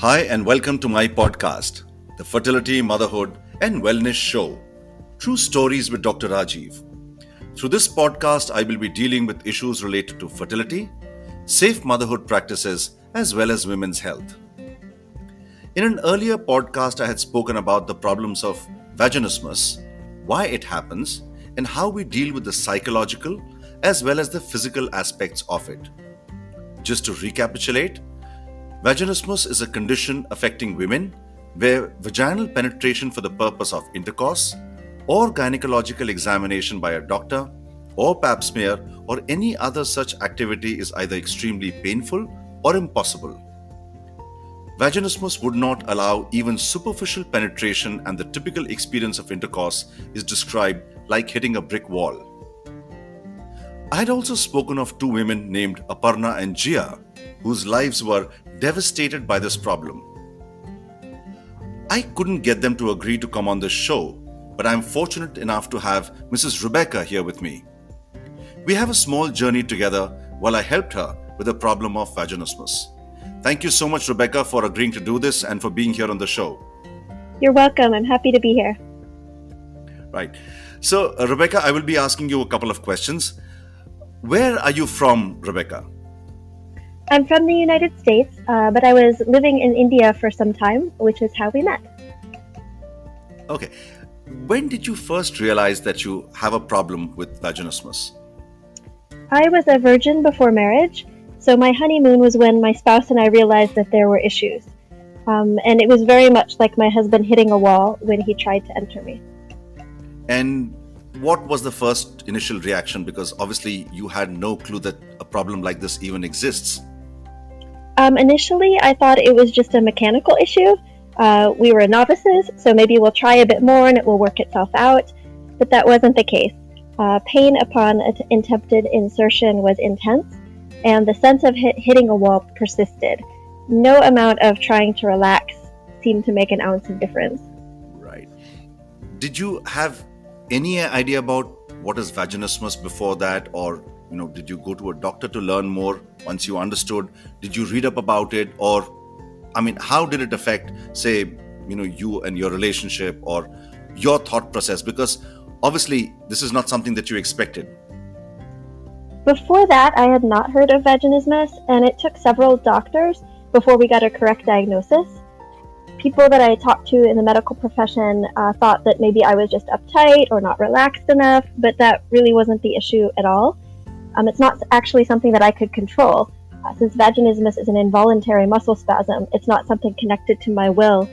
Hi, and welcome to my podcast, the Fertility, Motherhood, and Wellness Show True Stories with Dr. Rajeev. Through this podcast, I will be dealing with issues related to fertility, safe motherhood practices, as well as women's health. In an earlier podcast, I had spoken about the problems of vaginismus, why it happens, and how we deal with the psychological as well as the physical aspects of it. Just to recapitulate, vaginismus is a condition affecting women where vaginal penetration for the purpose of intercourse or gynecological examination by a doctor or pap smear or any other such activity is either extremely painful or impossible. Vaginismus would not allow even superficial penetration, and the typical experience of intercourse is described like hitting a brick wall. I had also spoken of two women named Aparna and Jia, whose lives were devastated by this problem. I couldn't get them to agree to come on this show, but I'm fortunate enough to have Mrs. Rebecca here with me. We have a small journey together while I helped her with the problem of vaginismus. Thank you so much, Rebecca, for agreeing to do this and for being here on the show. You're welcome. I'm happy to be here. Right. So, Rebecca, I will be asking you a couple of questions. Where are you from, Rebecca? I'm from the United States, but I was living in India for some time, which is how we met. Okay. When did you first realize that you have a problem with vaginismus? I was a virgin before marriage, so my honeymoon was when my spouse and I realized that there were issues. And it was very much like my husband hitting a wall when he tried to enter me. And what was the first initial reaction? Because obviously you had no clue that a problem like this even exists. Initially, I thought it was just a mechanical issue. We were novices, so maybe we'll try a bit more and it will work itself out. But that wasn't the case. Pain upon attempted insertion was intense, and the sense of hitting a wall persisted. No amount of trying to relax seemed to make an ounce of difference. Right. Did you have any idea about what is vaginismus before that, or did you go to a doctor to learn more once you understood? Did you read up about it, or how did it affect, say, you and your relationship or your thought process? Because obviously this is not something that you expected. Before that, I had not heard of vaginismus, and it took several doctors before we got a correct diagnosis. People that I talked to in the medical profession thought that maybe I was just uptight or not relaxed enough, but that really wasn't the issue at all. It's not actually something that I could control. Since vaginismus is an involuntary muscle spasm, it's not something connected to my will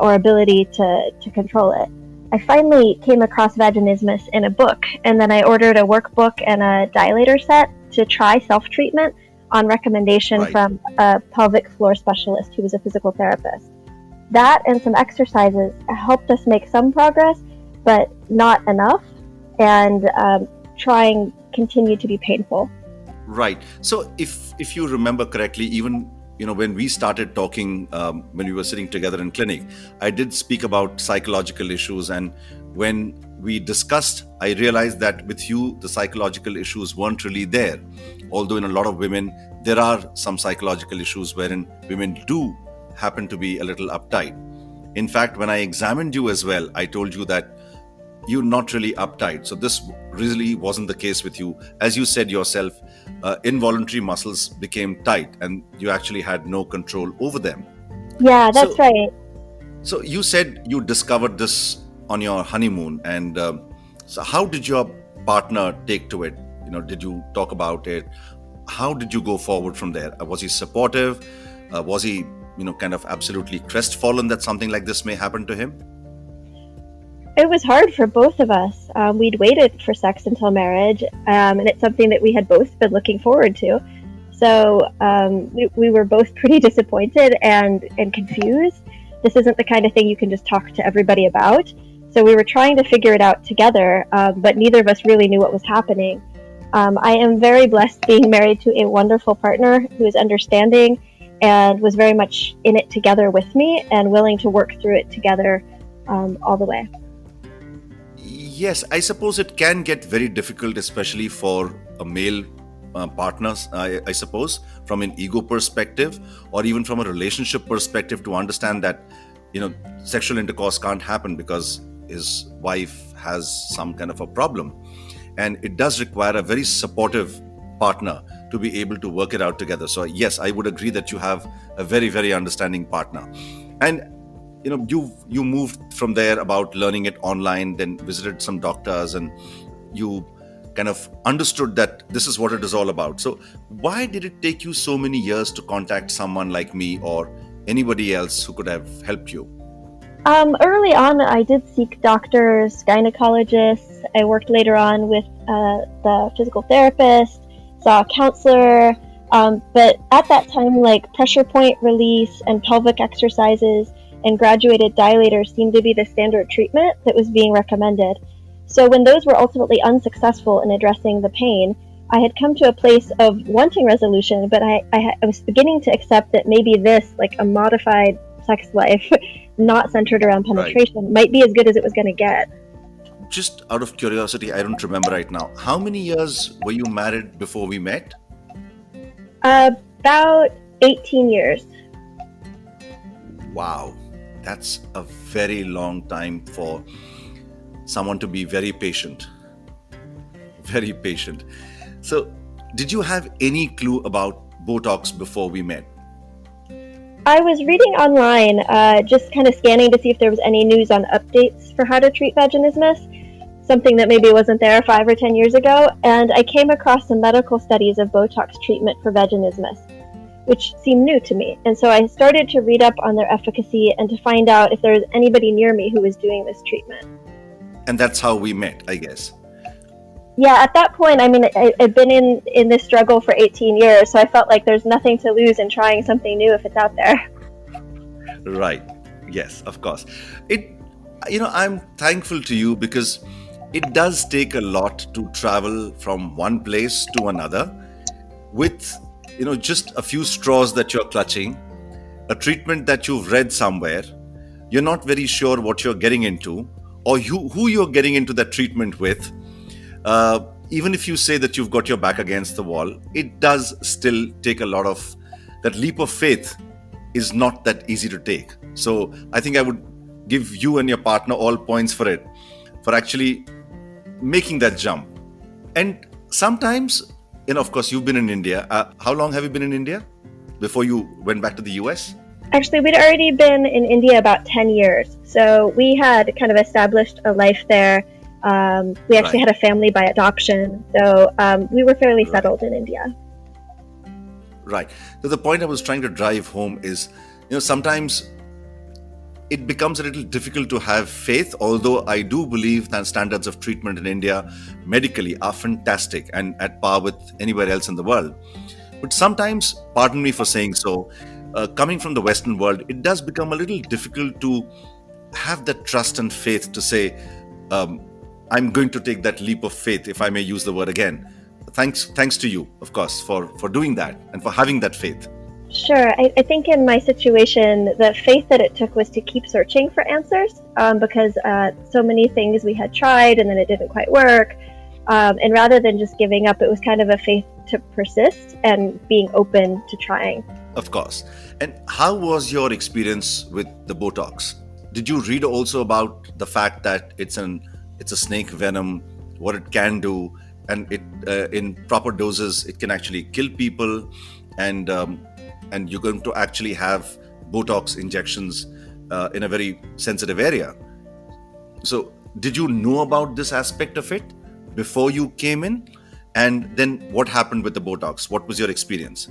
or ability to control it. I finally came across vaginismus in a book, and then I ordered a workbook and a dilator set to try self-treatment on recommendation from a pelvic floor specialist who was a physical therapist. That and some exercises helped us make some progress, but not enough, and trying continued to be painful. Right. So if you remember correctly, even when we started talking, when we were sitting together in clinic, I did speak about psychological issues, and when we discussed, I realized that with you, the psychological issues weren't really there. Although in a lot of women, there are some psychological issues wherein women do happen to be a little uptight. In fact, when I examined you as well, I told you that you're not really uptight. So this really wasn't the case with you. As you said yourself, involuntary muscles became tight and you actually had no control over them. Yeah, that's right. So you said you discovered this on your honeymoon, and so how did your partner take to it? Did you talk about it? How did you go forward from there? Was he supportive? Was he kind of absolutely crestfallen that something like this may happen to him? It was hard for both of us. We'd waited for sex until marriage, and it's something that we had both been looking forward to. So we were both pretty disappointed and confused. This isn't the kind of thing you can just talk to everybody about. So we were trying to figure it out together, but neither of us really knew what was happening. I am very blessed being married to a wonderful partner who is understanding and was very much in it together with me and willing to work through it together all the way. Yes, I suppose it can get very difficult, especially for a male partners, I suppose, from an ego perspective, or even from a relationship perspective, to understand that, sexual intercourse can't happen because his wife has some kind of a problem. And it does require a very supportive partner to be able to work it out together. So yes, I would agree that you have a very, very understanding partner. And you moved from there about learning it online, then visited some doctors, and you kind of understood that this is what it is all about. So why did it take you so many years to contact someone like me or anybody else who could have helped you? Early on, I did seek doctors, gynecologists. I worked later on with the physical therapist, saw a counselor. But at that time, like pressure point release and pelvic exercises and graduated dilators seemed to be the standard treatment that was being recommended. So when those were ultimately unsuccessful in addressing the pain, I had come to a place of wanting resolution, but I was beginning to accept that maybe this, like a modified sex life, not centered around penetration, might be as good as it was going to get. Just out of curiosity, I don't remember right now. How many years were you married before we met? About 18 years. Wow, that's a very long time for someone to be very patient. Very patient. So, did you have any clue about Botox before we met? I was reading online, just kind of scanning to see if there was any news on updates for how to treat vaginismus, something that maybe wasn't there 5 or 10 years ago, and I came across some medical studies of Botox treatment for vaginismus, which seemed new to me. And so I started to read up on their efficacy and to find out if there was anybody near me who was doing this treatment. And that's how we met, I guess. Yeah, at that point, I mean, I've been in this struggle for 18 years, so I felt like there's nothing to lose in trying something new if it's out there. Right. Yes, of course. I'm thankful to you because it does take a lot to travel from one place to another with, just a few straws that you're clutching, a treatment that you've read somewhere. You're not very sure what you're getting into or who you're getting into that treatment with. Even if you say that you've got your back against the wall, it does still take a lot of that leap of faith is not that easy to take. So I think I would give you and your partner all points for it, for actually making that jump. And sometimes, of course, you've been in India. How long have you been in India before you went back to the US? Actually, we'd already been in India about 10 years. So we had kind of established a life there. We actually had a family by adoption. So we were fairly settled in India. Right. So the point I was trying to drive home is, sometimes it becomes a little difficult to have faith, although I do believe that standards of treatment in India medically are fantastic and at par with anywhere else in the world. But sometimes, pardon me for saying so, coming from the Western world, it does become a little difficult to have that trust and faith to say, I'm going to take that leap of faith, if I may use the word again. Thanks to you, of course, for doing that and for having that faith. Sure. I think in my situation, the faith that it took was to keep searching for answers because so many things we had tried and then it didn't quite work. And rather than just giving up, it was kind of a faith to persist and being open to trying. Of course. And how was your experience with the Botox? Did you read also about the fact that it's a snake venom, what it can do, and it in proper doses it can actually kill people, and you're going to actually have Botox injections in a very sensitive area. So did you know about this aspect of it before you came in? And then what happened with the Botox? What was your experience?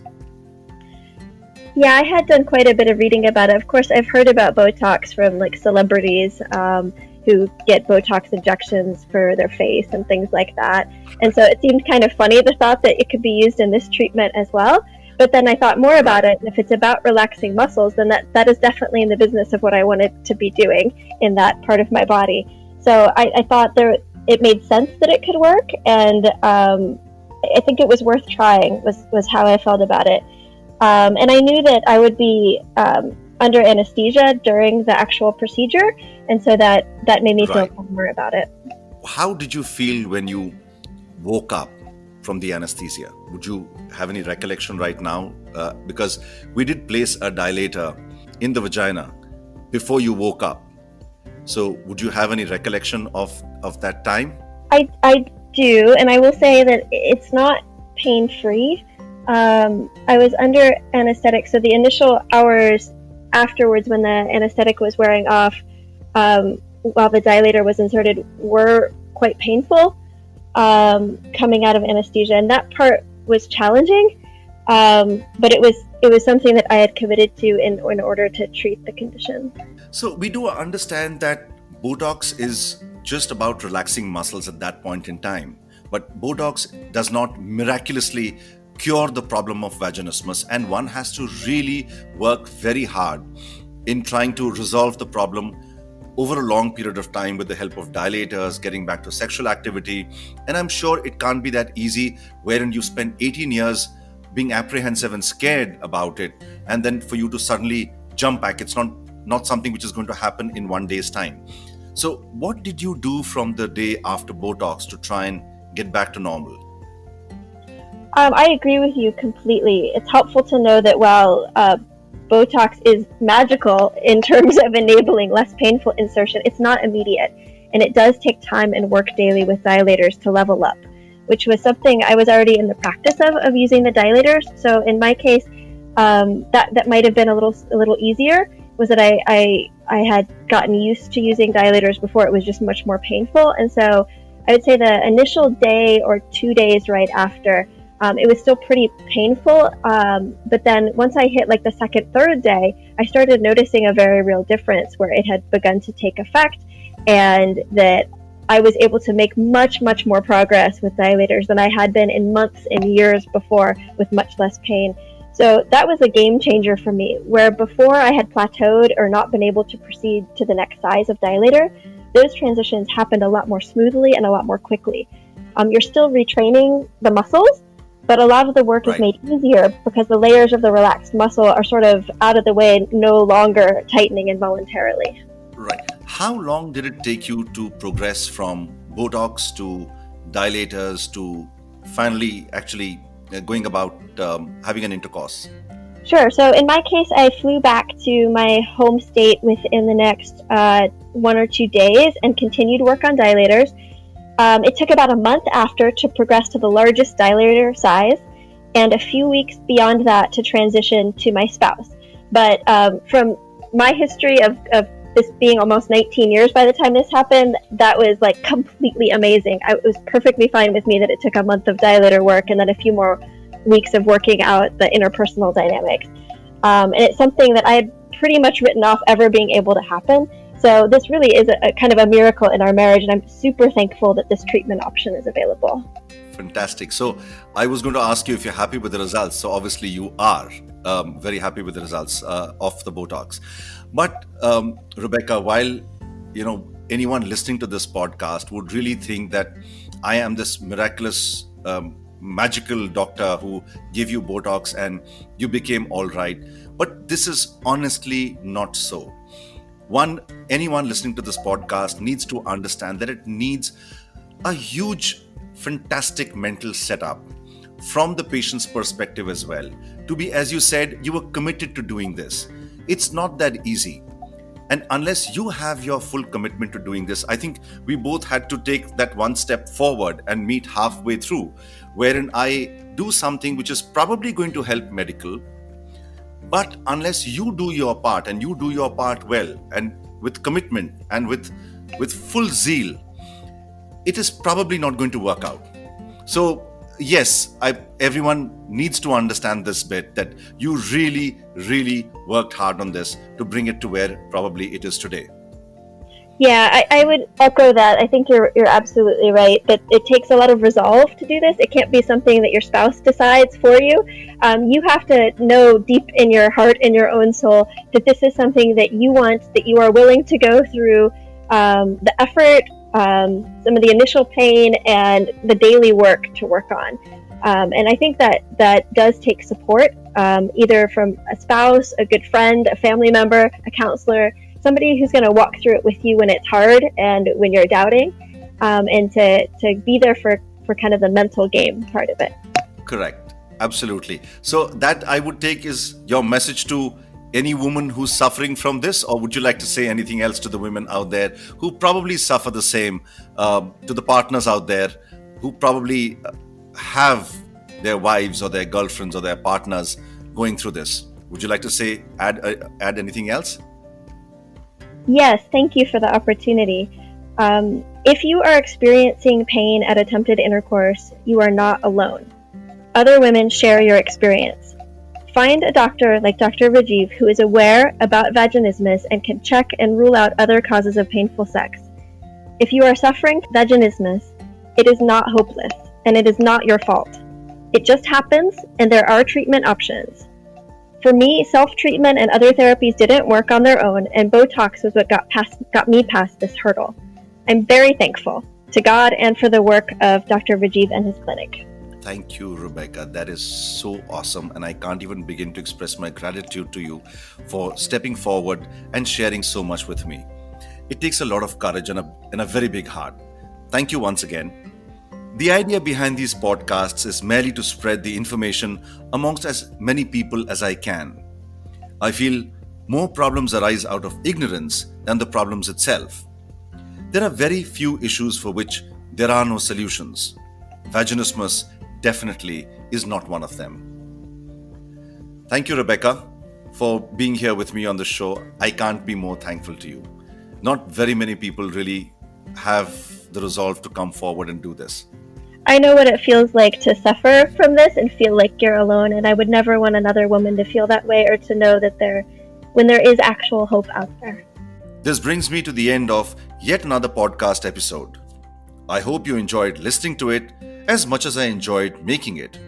Yeah, I had done quite a bit of reading about it. Of course, I've heard about Botox from like celebrities who get Botox injections for their face and things like that. And so it seemed kind of funny, the thought that it could be used in this treatment as well. But then I thought more about it, and if it's about relaxing muscles, then that is definitely in the business of what I wanted to be doing in that part of my body. So I thought it made sense that it could work, and I think it was worth trying, was how I felt about it. And I knew that I would be under anesthesia during the actual procedure, and so that made me feel more about it. How did you feel when you woke up from the anesthesia? Would you have any recollection right now? Because we did place a dilator in the vagina before you woke up. So would you have any recollection of that time? I do, and I will say that it's not pain-free. I was under anesthetic, so the initial hours afterwards when the anesthetic was wearing off, while the dilator was inserted, were quite painful coming out of anesthesia, and that part was challenging. But it was something that I had committed to in order to treat the condition. So we do understand that Botox is just about relaxing muscles at that point in time, but Botox does not miraculously cure the problem of vaginismus, and one has to really work very hard in trying to resolve the problem over a long period of time with the help of dilators, getting back to sexual activity. And I'm sure it can't be that easy, wherein you spend 18 years being apprehensive and scared about it, and then for you to suddenly jump back, it's not something which is going to happen in one day's time. So what did you do from the day after Botox to try and get back to normal? I agree with you completely. It's helpful to know that while Botox is magical in terms of enabling less painful insertion, it's not immediate, and it does take time and work daily with dilators to level up, which was something I was already in the practice of using the dilators. So in my case, that might have been a little easier, was that I had gotten used to using dilators before it was just much more painful. And so I would say the initial day or 2 days right after, it was still pretty painful. But then once I hit like the second, third day, I started noticing a very real difference where it had begun to take effect, and that I was able to make much, much more progress with dilators than I had been in months and years before, with much less pain. So that was a game changer for me, where before I had plateaued or not been able to proceed to the next size of dilator, those transitions happened a lot more smoothly and a lot more quickly. You're still retraining the muscles, but a lot of the work is made easier because the layers of the relaxed muscle are sort of out of the way, no longer tightening involuntarily. Right. How long did it take you to progress from Botox to dilators to finally actually going about having an intercourse? Sure. So in my case, I flew back to my home state within the next 1 or 2 days and continued work on dilators. It took about a month after to progress to the largest dilator size, and a few weeks beyond that to transition to my spouse. But from my history of this being almost 19 years by the time this happened, that was like completely amazing. It was perfectly fine with me that it took a month of dilator work and then a few more weeks of working out the interpersonal dynamics. And it's something that I had pretty much written off ever being able to happen. So this really is a kind of a miracle in our marriage, and I'm super thankful that this treatment option is available. Fantastic. So I was going to ask you if you're happy with the results. So obviously you are very happy with the results of the Botox. But Rebecca, while anyone listening to this podcast would really think that I am this miraculous, magical doctor who gave you Botox and you became all right, but this is honestly not so. Anyone listening to this podcast needs to understand that it needs a huge, fantastic mental setup from the patient's perspective as well. To be, as you said, you were committed to doing this. It's not that easy. And unless you have your full commitment to doing this, I think we both had to take that one step forward and meet halfway through, wherein I do something which is probably going to help medical. But unless you do your part, and you do your part well and with commitment and with full zeal, it is probably not going to work out. So yes, everyone needs to understand this bit, that you really, really worked hard on this to bring it to where probably it is today. Yeah, I would echo that. I think you're absolutely right, that it takes a lot of resolve to do this. It can't be something that your spouse decides for you. You have to know deep in your heart, in your own soul, that this is something that you want, that you are willing to go through the effort, some of the initial pain, and the daily work to work on. And I think that does take support, either from a spouse, a good friend, a family member, a counselor, somebody who's going to walk through it with you when it's hard and when you're doubting, and to be there for for kind of the mental game part of it. Correct. Absolutely. So that I would take is your message to any woman who's suffering from this, or would you like to say anything else to the women out there who probably suffer the same, to the partners out there who probably have their wives or their girlfriends or their partners going through this? Would you like to say, add anything else? Yes, thank you for the opportunity. If you are experiencing pain at attempted intercourse, you are not alone. Other women share your experience. Find a doctor like Dr. Rajeev who is aware about vaginismus and can check and rule out other causes of painful sex. If you are suffering from vaginismus, it is not hopeless, and it is not your fault. It just happens, and there are treatment options. For me, self-treatment and other therapies didn't work on their own, and Botox was what got me past this hurdle. I'm very thankful to God and for the work of Dr. Rajeev and his clinic. Thank you, Rebecca. That is so awesome. And I can't even begin to express my gratitude to you for stepping forward and sharing so much with me. It takes a lot of courage and a very big heart. Thank you once again. The idea behind these podcasts is merely to spread the information amongst as many people as I can. I feel more problems arise out of ignorance than the problems itself. There are very few issues for which there are no solutions. Vaginismus definitely is not one of them. Thank you, Rebecca, for being here with me on the show. I can't be more thankful to you. Not very many people really have the resolve to come forward and do this. I know what it feels like to suffer from this and feel like you're alone, and I would never want another woman to feel that way or to know that when there is actual hope out there. This brings me to the end of yet another podcast episode. I hope you enjoyed listening to it as much as I enjoyed making it.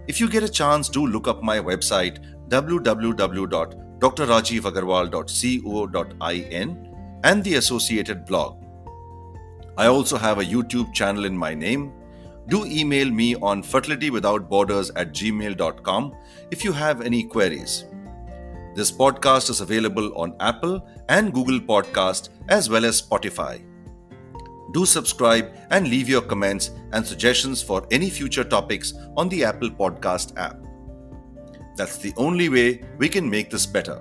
If you get a chance, do look up my website www.drrajeevagarwal.co.in and the associated blog. I also have a YouTube channel in my name. Do email me on fertilitywithoutborders@gmail.com if you have any queries. This podcast is available on Apple and Google Podcast as well as Spotify. Do subscribe and leave your comments and suggestions for any future topics on the Apple Podcast app. That's the only way we can make this better.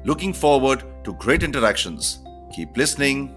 Looking forward to great interactions. Keep listening.